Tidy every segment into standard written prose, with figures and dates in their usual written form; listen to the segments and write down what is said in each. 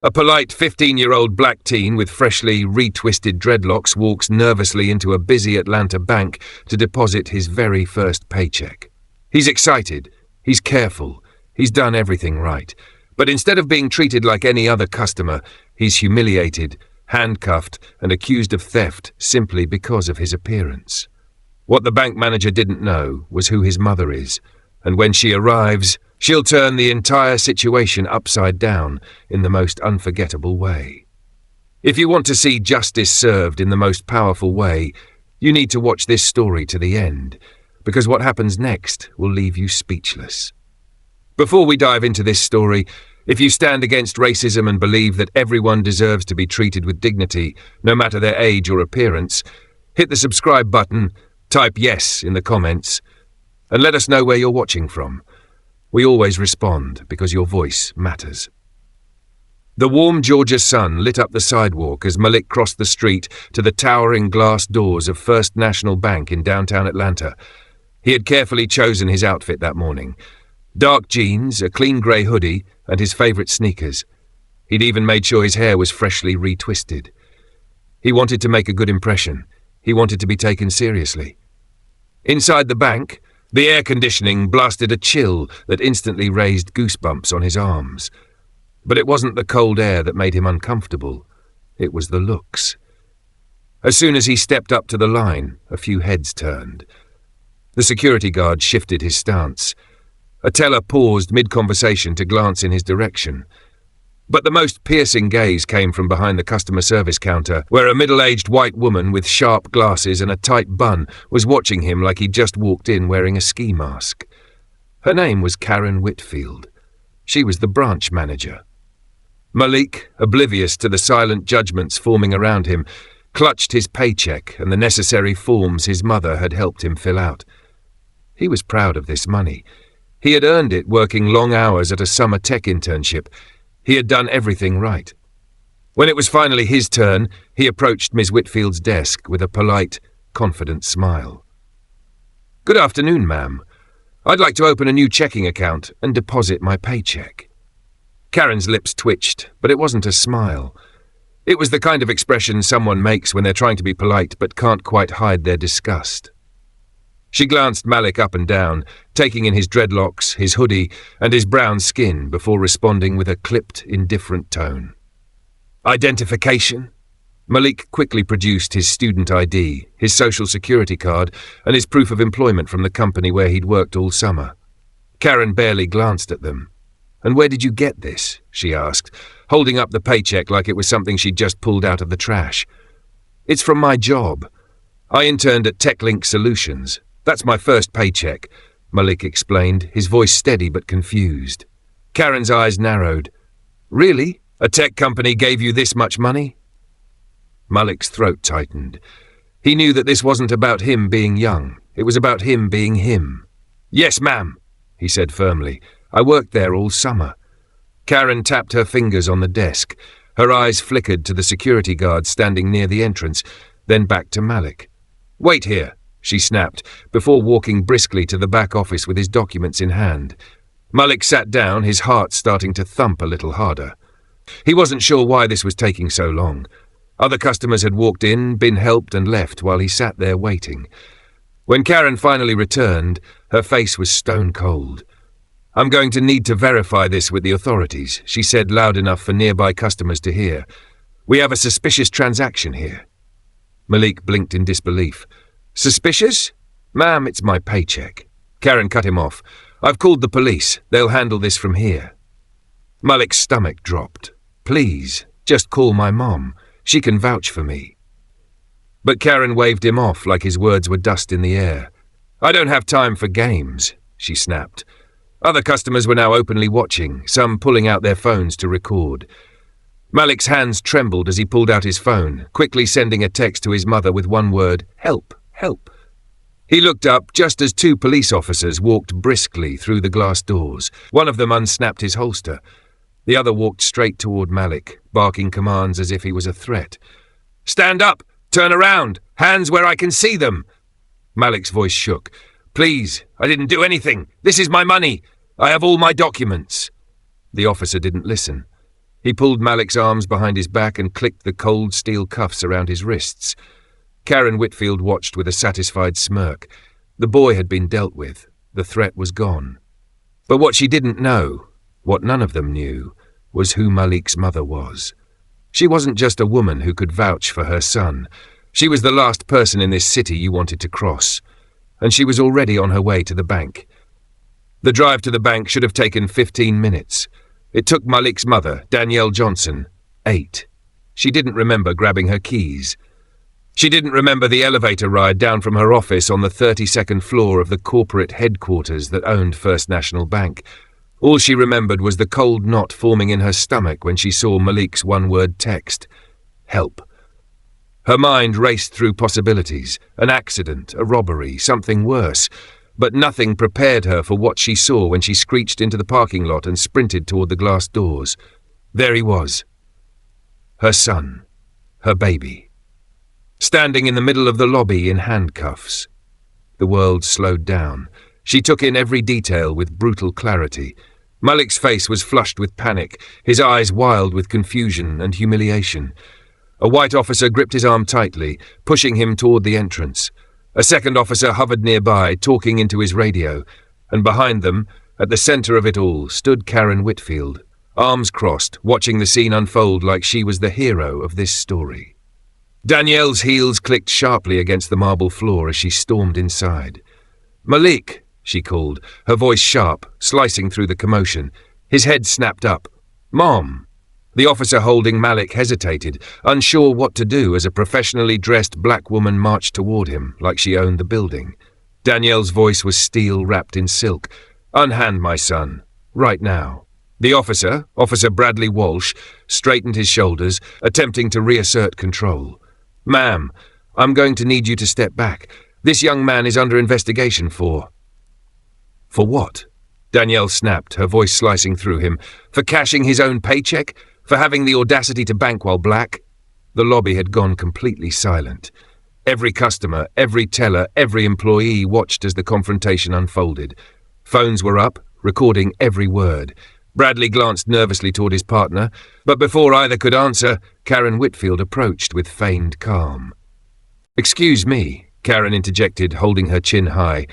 A polite 15-year-old black teen with freshly retwisted dreadlocks walks nervously into a busy Atlanta bank to deposit his very first paycheck. He's excited, he's careful, he's done everything right. But instead of being treated like any other customer, he's humiliated, handcuffed, and accused of theft simply because of his appearance. What the bank manager didn't know was who his mother is, and when she arrives, she'll turn the entire situation upside down in the most unforgettable way. If you want to see justice served in the most powerful way, you need to watch this story to the end, because what happens next will leave you speechless. Before we dive into this story, if you stand against racism and believe that everyone deserves to be treated with dignity, no matter their age or appearance, hit the subscribe button, type yes in the comments, and let us know where you're watching from. We always respond because your voice matters. The warm Georgia sun lit up the sidewalk as Malik crossed the street to the towering glass doors of First National Bank in downtown Atlanta. He had carefully chosen his outfit that morning. Dark jeans, a clean grey hoodie, and his favourite sneakers. He'd even made sure his hair was freshly retwisted. He wanted to make a good impression. He wanted to be taken seriously. Inside the bank, the air conditioning blasted a chill that instantly raised goosebumps on his arms. But it wasn't the cold air that made him uncomfortable. It was the looks. As soon as he stepped up to the line, a few heads turned. The security guard shifted his stance. A teller paused mid-conversation to glance in his direction. But the most piercing gaze came from behind the customer service counter, where a middle-aged white woman with sharp glasses and a tight bun was watching him like he'd just walked in wearing a ski mask. Her name was Karen Whitfield. She was the branch manager. Malik, oblivious to the silent judgments forming around him, clutched his paycheck and the necessary forms his mother had helped him fill out. He was proud of this money. He had earned it working long hours at a summer tech internship. He had done everything right. When it was finally his turn, he approached Ms. Whitfield's desk with a polite, confident smile. "Good afternoon, ma'am. I'd like to open a new checking account and deposit my paycheck." Karen's lips twitched, but it wasn't a smile. It was the kind of expression someone makes when they're trying to be polite but can't quite hide their disgust. She glanced Malik up and down, taking in his dreadlocks, his hoodie, and his brown skin before responding with a clipped, indifferent tone. "Identification?" Malik quickly produced his student ID, his social security card, and his proof of employment from the company where he'd worked all summer. Karen barely glanced at them. "And where did you get this?" she asked, holding up the paycheck like it was something she'd just pulled out of the trash. "It's from my job. I interned at TechLink Solutions. That's my first paycheck," Malik explained, his voice steady but confused. Karen's eyes narrowed. "Really? A tech company gave you this much money?" Malik's throat tightened. He knew that this wasn't about him being young. It was about him being him. "Yes, ma'am," he said firmly. "I worked there all summer." Karen tapped her fingers on the desk. Her eyes flickered to the security guard standing near the entrance, then back to Malik. "Wait here," she snapped, before walking briskly to the back office with his documents in hand. Malik sat down, his heart starting to thump a little harder. He wasn't sure why this was taking so long. Other customers had walked in, been helped, and left while he sat there waiting. When Karen finally returned, her face was stone cold. "I'm going to need to verify this with the authorities," she said loud enough for nearby customers to hear. "We have a suspicious transaction here." Malik blinked in disbelief. "Suspicious? Ma'am, it's my paycheck." Karen cut him off. "I've called the police. They'll handle this from here." Malik's stomach dropped. "Please, just call my mom. She can vouch for me." But Karen waved him off like his words were dust in the air. "I don't have time for games," she snapped. Other customers were now openly watching, some pulling out their phones to record. Malik's hands trembled as he pulled out his phone, quickly sending a text to his mother with one word: "Help, help." He looked up just as two police officers walked briskly through the glass doors. One of them unsnapped his holster. The other walked straight toward Malik, barking commands as if he was a threat. "Stand up! Turn around! Hands where I can see them!" Malik's voice shook. "Please, I didn't do anything. This is my money. I have all my documents." The officer didn't listen. He pulled Malik's arms behind his back and clicked the cold steel cuffs around his wrists. Karen Whitfield watched with a satisfied smirk. The boy had been dealt with. The threat was gone. But what she didn't know, what none of them knew, was who Malik's mother was. She wasn't just a woman who could vouch for her son. She was the last person in this city you wanted to cross. And she was already on her way to the bank. The drive to the bank should have taken 15 minutes. It took Malik's mother, Danielle Johnson, 8. She didn't remember grabbing her keys. She didn't remember the elevator ride down from her office on the 32nd floor of the corporate headquarters that owned First National Bank. All she remembered was the cold knot forming in her stomach when she saw Malik's one-word text, "Help." Her mind raced through possibilities, an accident, a robbery, something worse, but nothing prepared her for what she saw when she screeched into the parking lot and sprinted toward the glass doors. There he was. Her son. Her baby. Standing in the middle of the lobby in handcuffs. The world slowed down. She took in every detail with brutal clarity. Malik's face was flushed with panic, his eyes wild with confusion and humiliation. A white officer gripped his arm tightly, pushing him toward the entrance. A second officer hovered nearby, talking into his radio, and behind them, at the center of it all, stood Karen Whitfield, arms crossed, watching the scene unfold like she was the hero of this story. Danielle's heels clicked sharply against the marble floor as she stormed inside. "Malik," she called, her voice sharp, slicing through the commotion. His head snapped up. "Mom!" The officer holding Malik hesitated, unsure what to do as a professionally dressed black woman marched toward him, like she owned the building. Danielle's voice was steel wrapped in silk. "Unhand my son. Right now." The officer, Officer Bradley Walsh, straightened his shoulders, attempting to reassert control. "Ma'am, I'm going to need you to step back. This young man is under investigation for..." "For what?" Danielle snapped, her voice slicing through him. "For cashing his own paycheck? For having the audacity to bank while black?" The lobby had gone completely silent. Every customer, every teller, every employee watched as the confrontation unfolded. Phones were up, recording every word. Bradley glanced nervously toward his partner, but before either could answer, Karen Whitfield approached with feigned calm. "Excuse me," Karen interjected, holding her chin high.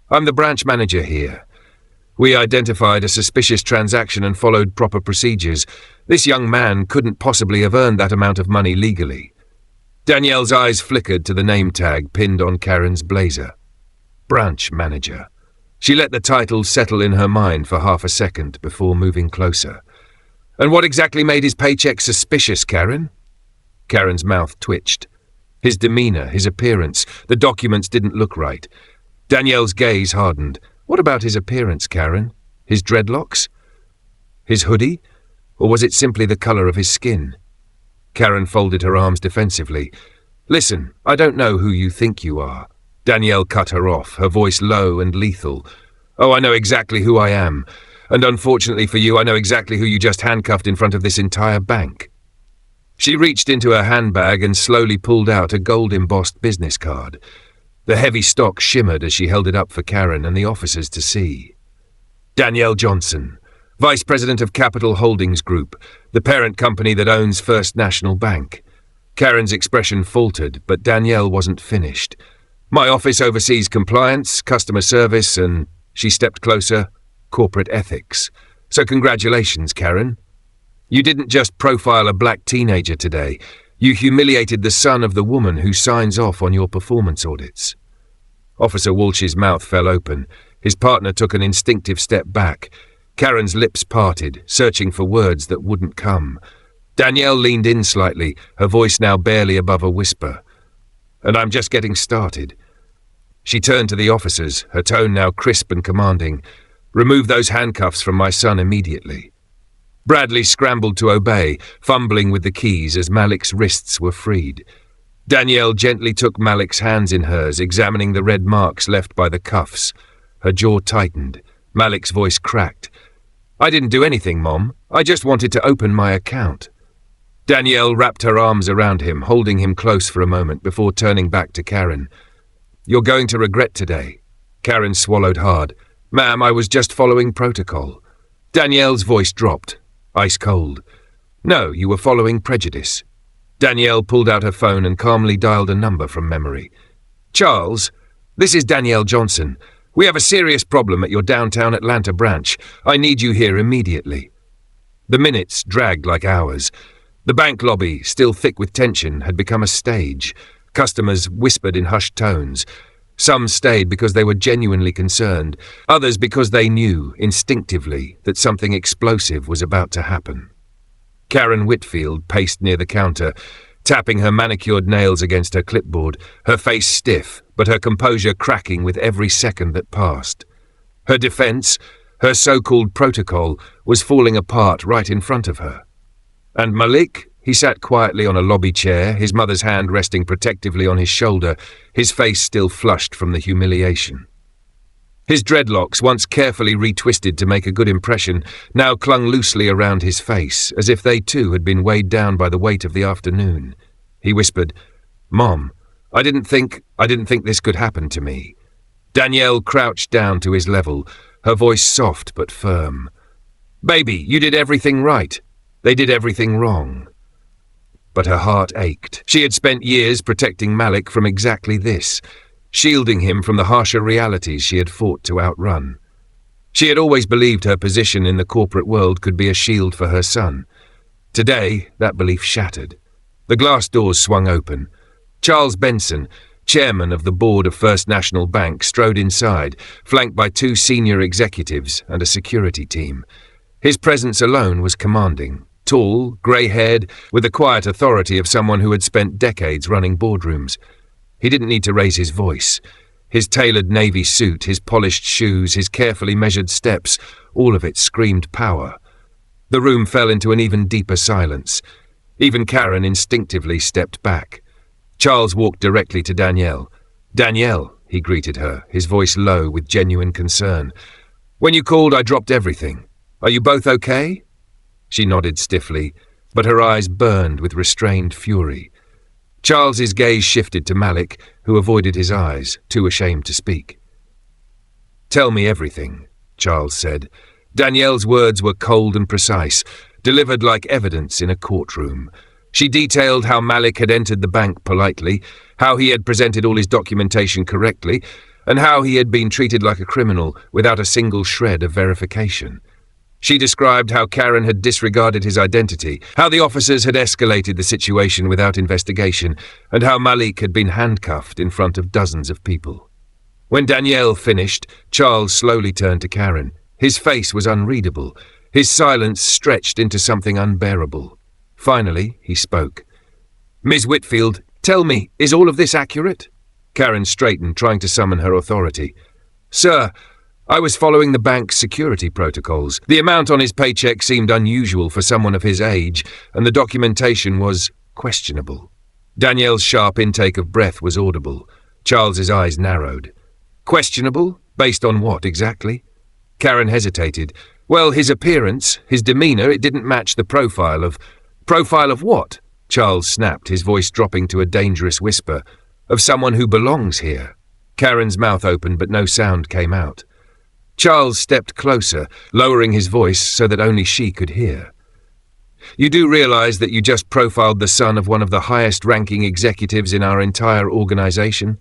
"I'm the branch manager here. We identified a suspicious transaction and followed proper procedures. This young man couldn't possibly have earned that amount of money legally." Danielle's eyes flickered to the name tag pinned on Karen's blazer. Branch manager. She let the title settle in her mind for half a second before moving closer. "And what exactly made his paycheck suspicious, Karen?" Karen's mouth twitched. His demeanor, his appearance, the documents didn't look right. Danielle's gaze hardened. "What about his appearance, Karen? His dreadlocks? His hoodie? Or was it simply the color of his skin?" Karen folded her arms defensively. "Listen, I don't know who you think you are." Danielle cut her off, her voice low and lethal. "Oh, I know exactly who I am. And unfortunately for you, I know exactly who you just handcuffed in front of this entire bank." She reached into her handbag and slowly pulled out a gold-embossed business card. The heavy stock shimmered as she held it up for Karen and the officers to see. Danielle Johnson, Vice President of Capital Holdings Group, the parent company that owns First National Bank. Karen's expression faltered, but Danielle wasn't finished. "My office oversees compliance, customer service, and," she stepped closer, "corporate ethics. So congratulations, Karen. You didn't just profile a black teenager today. You humiliated the son of the woman who signs off on your performance audits." Officer Walsh's mouth fell open. His partner took an instinctive step back. Karen's lips parted, searching for words that wouldn't come. Danielle leaned in slightly, her voice now barely above a whisper. "And I'm just getting started." She turned to the officers, her tone now crisp and commanding. "Remove those handcuffs from my son immediately." Bradley scrambled to obey, fumbling with the keys as Malik's wrists were freed. Danielle gently took Malik's hands in hers, examining the red marks left by the cuffs. Her jaw tightened. Malik's voice cracked. "I didn't do anything, Mom. I just wanted to open my account." Danielle wrapped her arms around him, holding him close for a moment before turning back to Karen. "You're going to regret today." Karen swallowed hard. "Ma'am, I was just following protocol." Danielle's voice dropped, ice cold. No, you were following prejudice. Danielle pulled out her phone and calmly dialed a number from memory. Charles, this is Danielle Johnson. We have a serious problem at your downtown Atlanta branch. I need you here immediately. The minutes dragged like hours. The bank lobby, still thick with tension, had become a stage. Customers whispered in hushed tones. Some stayed because they were genuinely concerned, others because they knew, instinctively, that something explosive was about to happen. Karen Whitfield paced near the counter, tapping her manicured nails against her clipboard, her face stiff, but her composure cracking with every second that passed. Her defense, her so-called protocol, was falling apart right in front of her. And Malik? He sat quietly on a lobby chair, his mother's hand resting protectively on his shoulder, his face still flushed from the humiliation. His dreadlocks, once carefully retwisted to make a good impression, now clung loosely around his face, as if they too had been weighed down by the weight of the afternoon. He whispered, "Mom, I didn't think this could happen to me." Danielle crouched down to his level, her voice soft but firm. "Baby, you did everything right. They did everything wrong." But her heart ached. She had spent years protecting Malik from exactly this, shielding him from the harsher realities she had fought to outrun. She had always believed her position in the corporate world could be a shield for her son. Today, that belief shattered. The glass doors swung open. Charles Benson, chairman of the board of First National Bank, strode inside, flanked by 2 senior executives and a security team. His presence alone was commanding. Tall, grey-haired, with the quiet authority of someone who had spent decades running boardrooms. He didn't need to raise his voice. His tailored navy suit, his polished shoes, his carefully measured steps, all of it screamed power. The room fell into an even deeper silence. Even Karen instinctively stepped back. Charles walked directly to Danielle. "Danielle," he greeted her, his voice low with genuine concern. "When you called, I dropped everything. Are you both okay?" She nodded stiffly, but her eyes burned with restrained fury. Charles's gaze shifted to Malik, who avoided his eyes, too ashamed to speak. "Tell me everything," Charles said. Danielle's words were cold and precise, delivered like evidence in a courtroom. She detailed how Malik had entered the bank politely, how he had presented all his documentation correctly, and how he had been treated like a criminal without a single shred of verification. She described how Karen had disregarded his identity, how the officers had escalated the situation without investigation, and how Malik had been handcuffed in front of dozens of people. When Danielle finished, Charles slowly turned to Karen. His face was unreadable, his silence stretched into something unbearable. Finally, he spoke. "Ms. Whitfield, tell me, is all of this accurate?" Karen straightened, trying to summon her authority. "Sir, I was following the bank's security protocols. The amount on his paycheck seemed unusual for someone of his age, and the documentation was questionable." Danielle's sharp intake of breath was audible. Charles's eyes narrowed. "Questionable? Based on what, exactly?" Karen hesitated. "Well, his appearance, his demeanor, it didn't match the profile of..." "Profile of what?" Charles snapped, his voice dropping to a dangerous whisper. "Of someone who belongs here." Karen's mouth opened, but no sound came out. Charles stepped closer, lowering his voice so that only she could hear. "You do realize that you just profiled the son of one of the highest-ranking executives in our entire organization?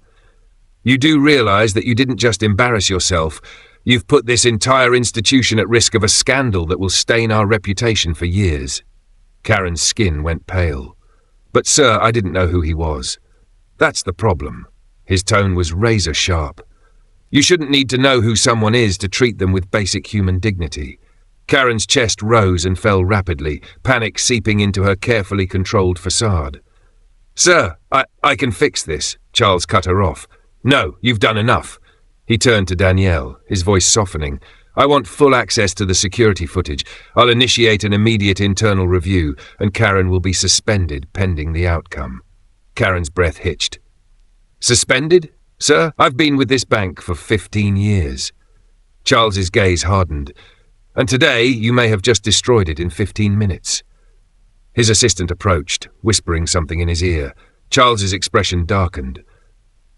You do realize that you didn't just embarrass yourself, you've put this entire institution at risk of a scandal that will stain our reputation for years." Karen's skin went pale. "But sir, I didn't know who he was. That's the problem." His tone was razor-sharp. "You shouldn't need to know who someone is to treat them with basic human dignity." Karen's chest rose and fell rapidly, panic seeping into her carefully controlled facade. "Sir, I can fix this," Charles cut her off. "No, you've done enough." He turned to Danielle, his voice softening. "I want full access to the security footage. I'll initiate an immediate internal review, and Karen will be suspended pending the outcome." Karen's breath hitched. "Suspended? Sir, I've been with this bank for 15 years. Charles's gaze hardened. "And today you may have just destroyed it in 15 minutes. His assistant approached, whispering something in his ear. Charles's expression darkened.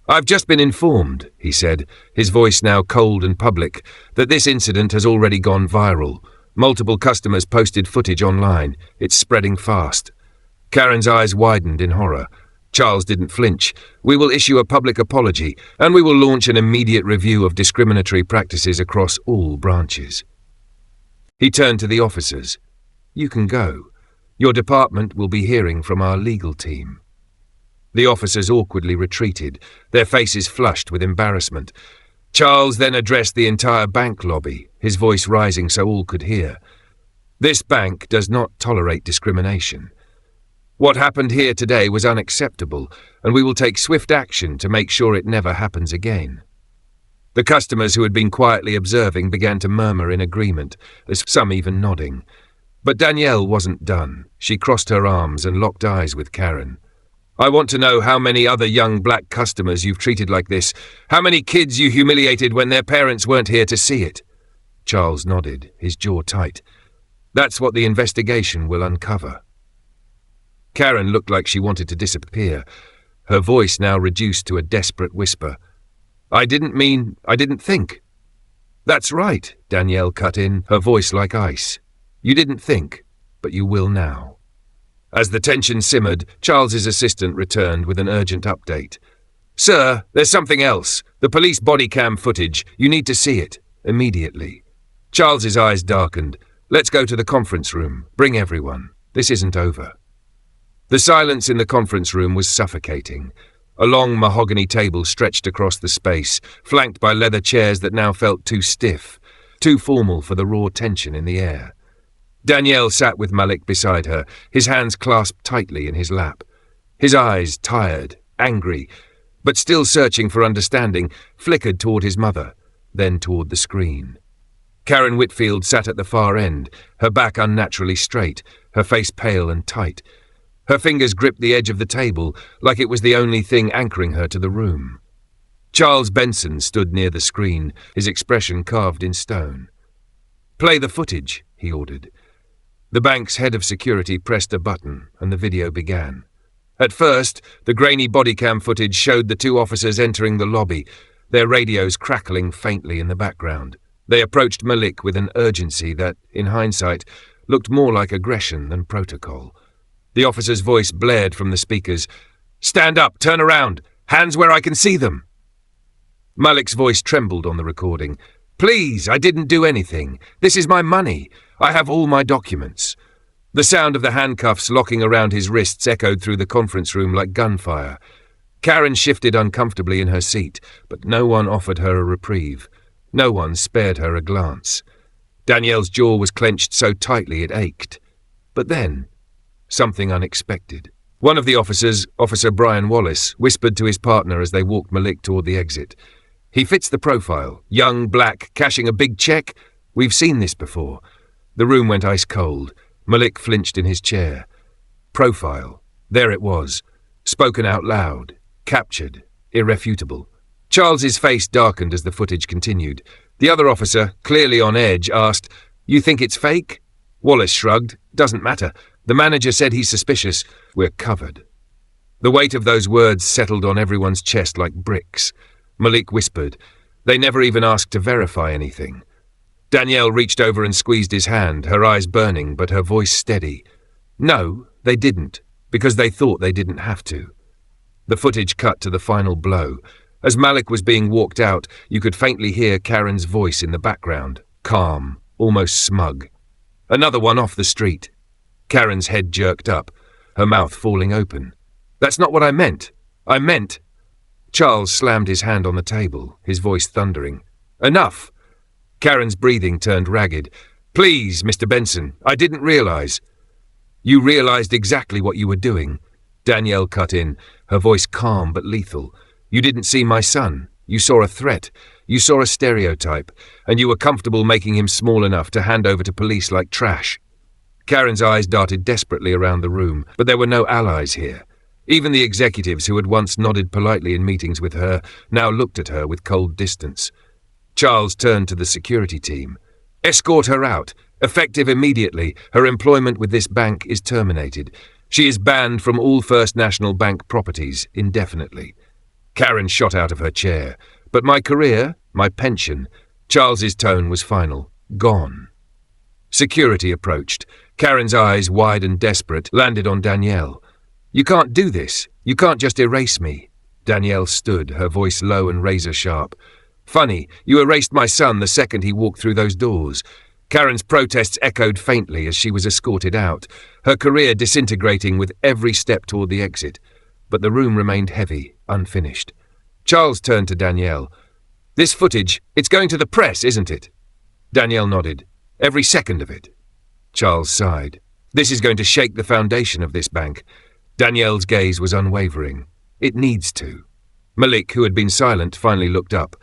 "I've just been informed," he said, his voice now cold and public, "that this incident has already gone viral. Multiple customers posted footage online. It's spreading fast. Karen's eyes widened in horror. Charles didn't flinch. We will issue a public apology, and we will launch an immediate review of discriminatory practices across all branches. He turned to the officers. You can go. Your department will be hearing from our legal team. The officers awkwardly retreated, their faces flushed with embarrassment. Charles then addressed the entire bank lobby, his voice rising so all could hear. This bank does not tolerate discrimination. What happened here today was unacceptable, and we will take swift action to make sure it never happens again. The customers who had been quietly observing began to murmur in agreement, as some even nodding. But Danielle wasn't done. She crossed her arms and locked eyes with Karen. I want to know how many other young black customers you've treated like this, how many kids you humiliated when their parents weren't here to see it. Charles nodded, his jaw tight. That's what the investigation will uncover. Karen looked like she wanted to disappear, her voice now reduced to a desperate whisper. I didn't think. That's right, Danielle cut in, her voice like ice. You didn't think, but you will now. As the tension simmered, Charles's assistant returned with an urgent update. Sir, there's something else. The police body cam footage. You need to see it. Immediately. Charles's eyes darkened. Let's go to the conference room. Bring everyone. This isn't over. The silence in the conference room was suffocating. A long mahogany table stretched across the space, flanked by leather chairs that now felt too stiff, too formal for the raw tension in the air. Danielle sat with Malik beside her, his hands clasped tightly in his lap. His eyes, tired, angry, but still searching for understanding, flickered toward his mother, then toward the screen. Karen Whitfield sat at the far end, her back unnaturally straight, her face pale and tight. Her fingers gripped the edge of the table, like it was the only thing anchoring her to the room. Charles Benson stood near the screen, his expression carved in stone. Play the footage, he ordered. The bank's head of security pressed a button, and the video began. At first, the grainy bodycam footage showed the two officers entering the lobby, their radios crackling faintly in the background. They approached Malik with an urgency that, in hindsight, looked more like aggression than protocol. The officer's voice blared from the speakers. Stand up, turn around, hands where I can see them. Malik's voice trembled on the recording. Please, I didn't do anything. This is my money. I have all my documents. The sound of the handcuffs locking around his wrists echoed through the conference room like gunfire. Karen shifted uncomfortably in her seat, but no one offered her a reprieve. No one spared her a glance. Danielle's jaw was clenched so tightly it ached. But then, something unexpected. One of the officers, Officer Brian Wallace, whispered to his partner as they walked Malik toward the exit. He fits the profile. Young, black, cashing a big check. We've seen this before. The room went ice cold. Malik flinched in his chair. Profile. There it was. Spoken out loud. Captured. Irrefutable. Charles's face darkened as the footage continued. The other officer, clearly on edge, asked, You think it's fake? Wallace shrugged. Doesn't matter. The manager said he's suspicious. We're covered. The weight of those words settled on everyone's chest like bricks. Malik whispered. They never even asked to verify anything. Danielle reached over and squeezed his hand, her eyes burning, but her voice steady. No, they didn't, because they thought they didn't have to. The footage cut to the final blow. As Malik was being walked out, you could faintly hear Karen's voice in the background, calm, almost smug. Another one off the street. Karen's head jerked up, her mouth falling open. That's not what I meant. I meant... Charles slammed his hand on the table, his voice thundering. Enough! Karen's breathing turned ragged. Please, Mr. Benson, I didn't realize. You realized exactly what you were doing. Danielle cut in, her voice calm but lethal. You didn't see my son. You saw a threat. You saw a stereotype, and you were comfortable making him small enough to hand over to police like trash. Karen's eyes darted desperately around the room, but there were no allies here. Even the executives who had once nodded politely in meetings with her now looked at her with cold distance. Charles turned to the security team. Escort her out. Effective immediately. Her employment with this bank is terminated. She is banned from all First National Bank properties indefinitely. Karen shot out of her chair. But my career, my pension, Charles's tone was final. Gone. Security approached. Karen's eyes, wide and desperate, landed on Danielle. "You can't do this. You can't just erase me." Danielle stood, her voice low and razor-sharp. "Funny, you erased my son the second he walked through those doors." Karen's protests echoed faintly as she was escorted out, her career disintegrating with every step toward the exit. But the room remained heavy, unfinished. Charles turned to Danielle. "This footage, it's going to the press, isn't it?" Danielle nodded. "Every second of it." Charles sighed. "This is going to shake the foundation of this bank." Danielle's gaze was unwavering. "It needs to." Malik, who had been silent, finally looked up.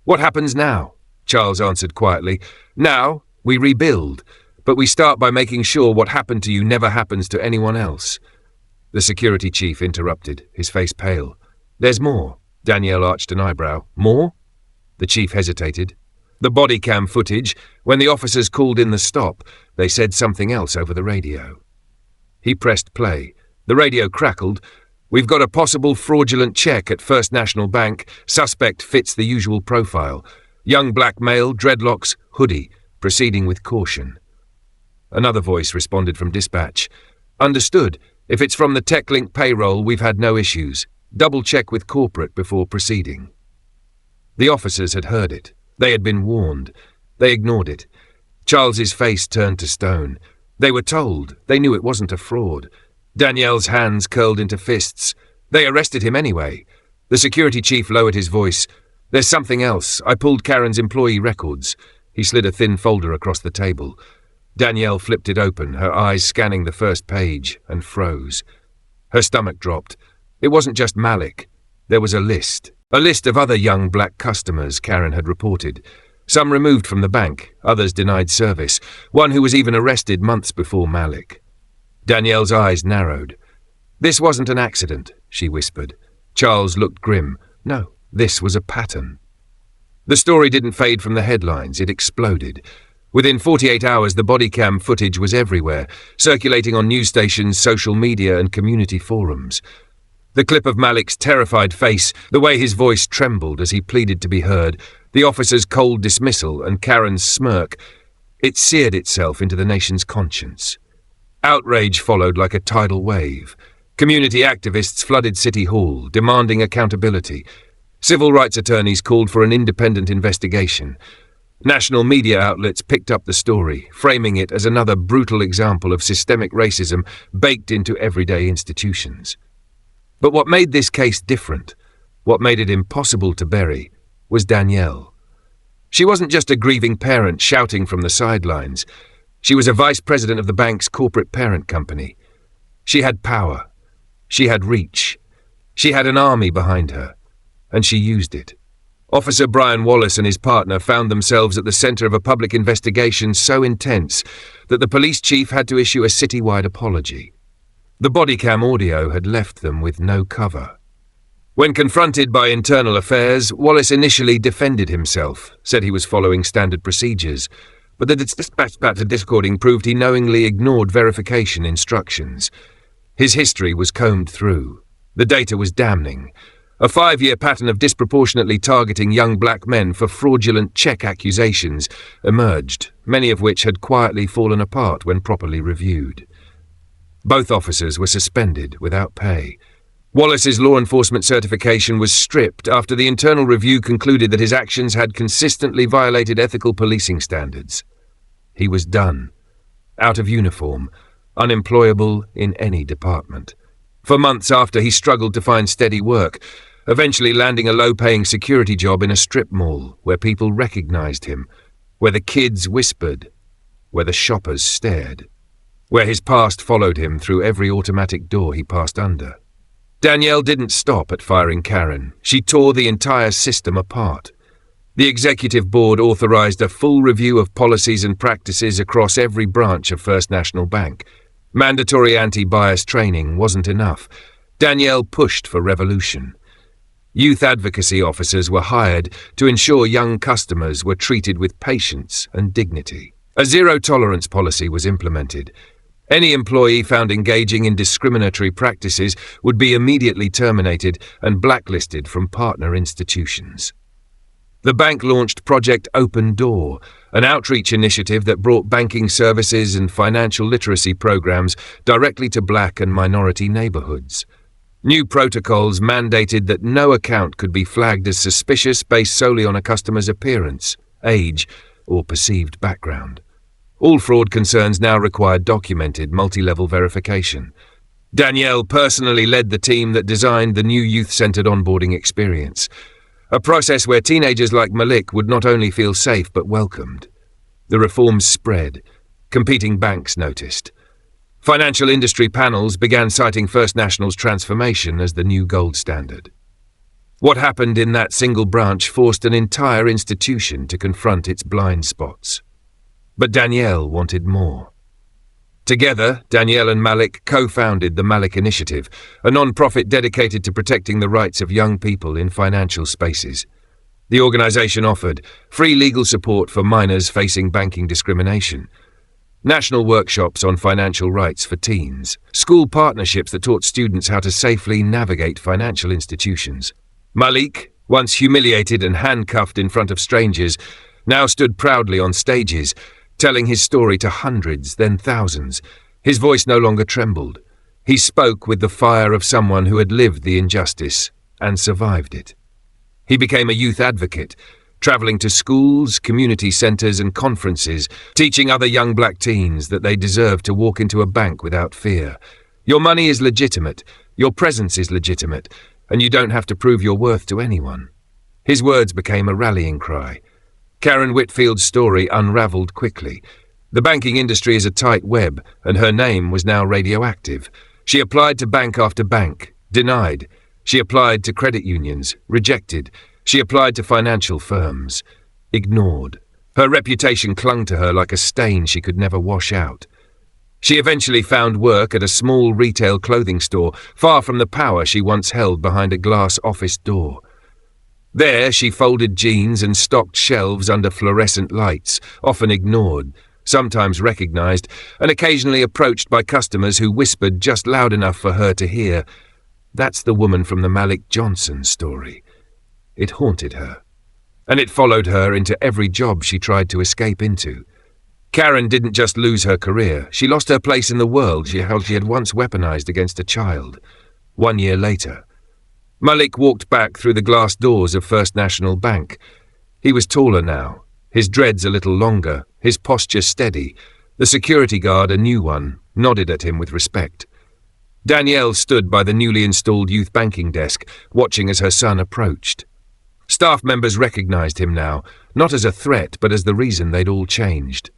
"What happens now?" Charles answered quietly. "Now, we rebuild, but we start by making sure what happened to you never happens to anyone else." The security chief interrupted, his face pale. "There's more." Danielle arched an eyebrow. "More?" The chief hesitated. "The body cam footage, when the officers called in the stop, they said something else over the radio." He pressed play. The radio crackled. "We've got a possible fraudulent check at First National Bank. Suspect fits the usual profile. Young black male, dreadlocks, hoodie, proceeding with caution." Another voice responded from dispatch. "Understood. If it's from the TechLink payroll, we've had no issues. Double check with corporate before proceeding." The officers had heard it. They had been warned. They ignored it. Charles's face turned to stone. They were told. They knew it wasn't a fraud. Danielle's hands curled into fists. They arrested him anyway. The security chief lowered his voice. "There's something else. I pulled Karen's employee records." He slid a thin folder across the table. Danielle flipped it open, her eyes scanning the first page, and froze. Her stomach dropped. It wasn't just Malik. There was a list of other young black customers Karen had reported. Some removed from the bank, others denied service, one who was even arrested months before Malik. Danielle's eyes narrowed. "This wasn't an accident," she whispered. Charles looked grim. "No, this was a pattern." The story didn't fade from the headlines, it exploded. Within 48 hours, the body cam footage was everywhere, circulating on news stations, social media, and community forums. The clip of Malik's terrified face, the way his voice trembled as he pleaded to be heard, the officer's cold dismissal, and Karen's smirk, it seared itself into the nation's conscience. Outrage followed like a tidal wave. Community activists flooded City Hall, demanding accountability. Civil rights attorneys called for an independent investigation. National media outlets picked up the story, framing it as another brutal example of systemic racism baked into everyday institutions. But what made this case different, what made it impossible to bury, was Danielle. She wasn't just a grieving parent shouting from the sidelines. She was a vice president of the bank's corporate parent company. She had power. She had reach. She had an army behind her, and she used it. Officer Brian Wallace and his partner found themselves at the center of a public investigation so intense that the police chief had to issue a citywide apology. The bodycam audio had left them with no cover. When confronted by internal affairs, Wallace initially defended himself, said he was following standard procedures, but the dispatch to discording proved he knowingly ignored verification instructions. His history was combed through. The data was damning. A 5-year pattern of disproportionately targeting young black men for fraudulent check accusations emerged, many of which had quietly fallen apart when properly reviewed. Both officers were suspended without pay. Wallace's law enforcement certification was stripped after the internal review concluded that his actions had consistently violated ethical policing standards. He was done, out of uniform, unemployable in any department. For months after, he struggled to find steady work, eventually landing a low-paying security job in a strip mall where people recognized him, where the kids whispered, where the shoppers stared, where his past followed him through every automatic door he passed under. Danielle didn't stop at firing Karen. She tore the entire system apart. The executive board authorized a full review of policies and practices across every branch of First National Bank. Mandatory anti-bias training wasn't enough. Danielle pushed for revolution. Youth advocacy officers were hired to ensure young customers were treated with patience and dignity. A zero-tolerance policy was implemented. Any employee found engaging in discriminatory practices would be immediately terminated and blacklisted from partner institutions. The bank launched Project Open Door, an outreach initiative that brought banking services and financial literacy programs directly to black and minority neighborhoods. New protocols mandated that no account could be flagged as suspicious based solely on a customer's appearance, age, or perceived background. All fraud concerns now required documented, multi-level verification. Danielle personally led the team that designed the new youth-centered onboarding experience, a process where teenagers like Malik would not only feel safe but welcomed. The reforms spread. Competing banks noticed. Financial industry panels began citing First National's transformation as the new gold standard. What happened in that single branch forced an entire institution to confront its blind spots. But Danielle wanted more. Together, Danielle and Malik co-founded the Malik Initiative, a non-profit dedicated to protecting the rights of young people in financial spaces. The organization offered free legal support for minors facing banking discrimination, national workshops on financial rights for teens, school partnerships that taught students how to safely navigate financial institutions. Malik, once humiliated and handcuffed in front of strangers, now stood proudly on stages, telling his story to hundreds, then thousands. His voice no longer trembled. He spoke with the fire of someone who had lived the injustice and survived it. He became a youth advocate, traveling to schools, community centers, and conferences, teaching other young black teens that they deserve to walk into a bank without fear. Your money is legitimate, your presence is legitimate, and you don't have to prove your worth to anyone. His words became a rallying cry. Karen Whitfield's story unraveled quickly. The banking industry is a tight web, and her name was now radioactive. She applied to bank after bank, denied. She applied to credit unions, rejected. She applied to financial firms, ignored. Her reputation clung to her like a stain she could never wash out. She eventually found work at a small retail clothing store, far from the power she once held behind a glass office door. There she folded jeans and stocked shelves under fluorescent lights, often ignored, sometimes recognized, and occasionally approached by customers who whispered just loud enough for her to hear. That's the woman from the Malik Johnson story. It haunted her, and it followed her into every job she tried to escape into. Karen didn't just lose her career, she lost her place in the world she had once weaponized against a child. 1 year later, Malik walked back through the glass doors of First National Bank. He was taller now, his dreads a little longer, his posture steady. The security guard, a new one, nodded at him with respect. Danielle stood by the newly installed youth banking desk, watching as her son approached. Staff members recognized him now, not as a threat, but as the reason they'd all changed.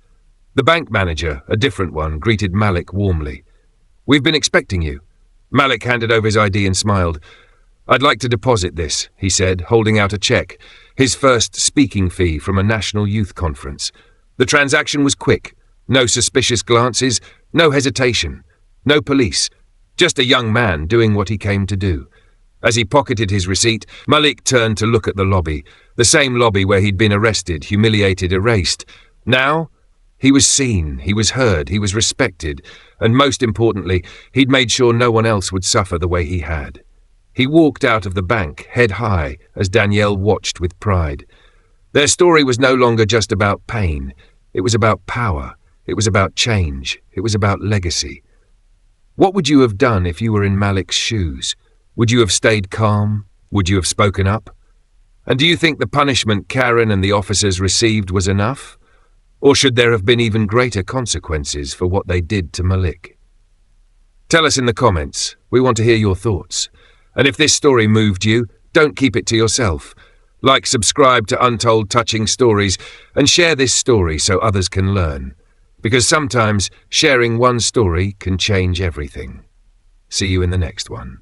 The bank manager, a different one, greeted Malik warmly. "We've been expecting you." Malik handed over his ID and smiled. "I'd like to deposit this," he said, holding out a check, his first speaking fee from a national youth conference. The transaction was quick. No suspicious glances, no hesitation, no police, just a young man doing what he came to do. As he pocketed his receipt, Malik turned to look at the lobby, the same lobby where he'd been arrested, humiliated, erased. Now, he was seen, he was heard, he was respected, and most importantly, he'd made sure no one else would suffer the way he had. He walked out of the bank, head high, as Danielle watched with pride. Their story was no longer just about pain. It was about power. It was about change. It was about legacy. What would you have done if you were in Malik's shoes? Would you have stayed calm? Would you have spoken up? And do you think the punishment Karen and the officers received was enough? Or should there have been even greater consequences for what they did to Malik? Tell us in the comments. We want to hear your thoughts. And if this story moved you, don't keep it to yourself. Like, subscribe to Untold Touching Stories, and share this story so others can learn. Because sometimes sharing one story can change everything. See you in the next one.